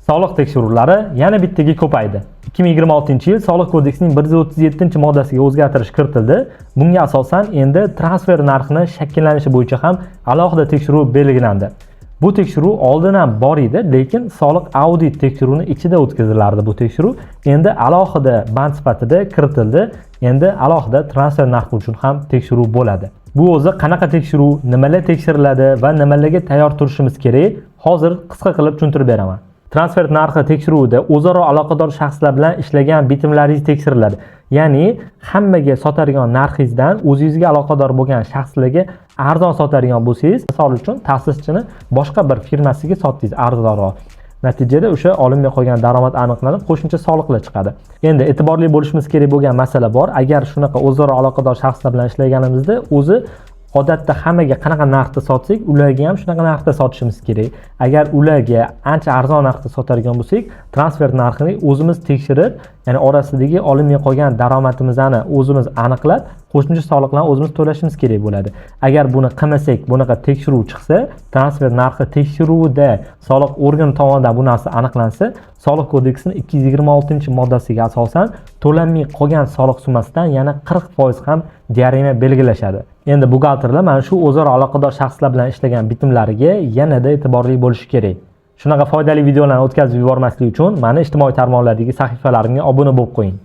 Soliq tekshiruvlari yana bittaga ko'paydi. 2026-yil Soliq kodeksining 137-moddasiga o'zgartirish kiritildi. Bunga asosan endi transfer narxini shakllanishi bo'yicha ham alohida tekshiruv belgilandi. Bu tekshiruv oldin ham bor edi, lekin soliq audit tekshiruvini ichida o'tkazilardi bu tekshiruv. Endi alohida band sifatida kiritildi. Endi alohida transfer narxi uchun ham tekshiruv bo'ladi. Bu o'zi qanaqa tekshiruv, nimalar tekshiriladi va nimalarga tayyor turishimiz kerak? Hozir qisqa qilib tushuntirib beraman. Transfer narxi tekshiruvida o'zaro aloqador shaxslar bilan ishlagan bitimlaringiz tekshiriladi. Ya'ni hammaga sotadigan narxingizdan o'zingizga aloqador bo'lgan shaxslarga arzon sotadigan bo'lsangiz, misol uchun ta'sischini boshqa bir firmasiga sotdingiz arzonroq. Natijada o'sha olinmay qolgan daromad aniqlanib, qo'shimcha soliqlar chiqadi. Endi e'tiborli bo'lishimiz kerak bo'lgan masala bor. Agar shunaqa o'zaro aloqador shaxslar bilan ishlaganimizda, o'zi odatda hammaga qanaqa narxda sotsak, ularga ham shunaqa narxda sotishimiz kerak. Agar ularga ancha arzon narxda sotadigan bo'lsak, transfer narxini o'zimiz tekshirib, ya'ni orasidagi olinmay qolgan daromadimizni o'zimiz aniqlab, qo'shimcha soliqlarni o'zimiz to'lashimiz kerak bo'ladi. Agar buni qilmasak, bunaqa tekshiruv chiqsa, transfer narxi tekshiruvida soliq organi tomonidan bu narsa aniqlansa, Soliq kodeksining 226-moddasiga asosan to'lanmay qolgan soliq summasidan yana 40% ham jarima belgilashadi. Endi buxgalterlar mana shu o'zaro aloqador shaxslar bilan ishlagan bitimlariga yanada e'tiborli bo'lishi kerak. Shunaqa foydali videolarni o'tkazib yubormaslik uchun meni ijtimoiy tarmoqlardagi sahifalarimga obuna bo'lib qo'ying.